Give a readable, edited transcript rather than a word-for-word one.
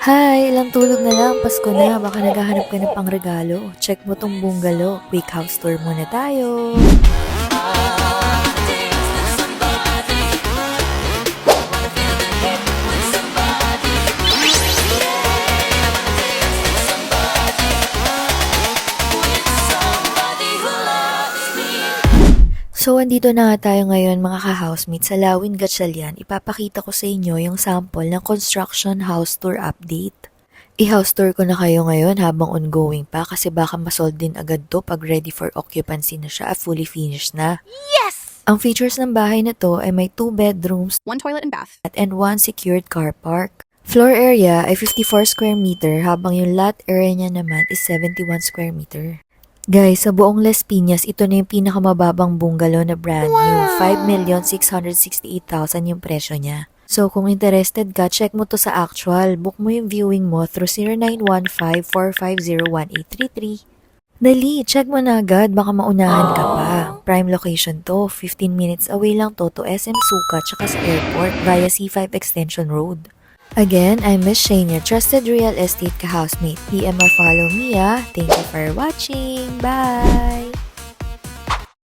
Hi! Ilang tulog na lang, Pasko na. Baka naghahanap ka na pang regalo. Check mo tong bungalow. Quick house tour muna tayo. So, andito na nga tayo ngayon mga ka-housemate sa Lawin Gatchalian. Ipapakita ko sa inyo yung sample ng construction house tour update. I-house tour ko na kayo ngayon habang ongoing pa kasi baka masold din agad to pag ready for occupancy na siya at fully finished na. Yes! Ang features ng bahay na to ay may 2 bedrooms One toilet and bath. and 1 secured car park. Floor area ay 54 square meter habang yung lot area niya naman is 71 square meter. Guys, sa buong Las Piñas, ito na yung pinakamababang bungalow na brand new. 5,668,000 yung presyo niya. So, kung interested ka, check mo to sa actual. Book mo yung viewing mo through 0915-450-1833. Dali, check mo na agad. Baka maunahan ka pa. Prime location to. 15 minutes away lang to SM Sukat tsaka sa airport via C5 Extension Road. Again, I'm Miss Shane, your trusted real estate ka-housemate. PM or follow me, ah. Thank you for watching. Bye!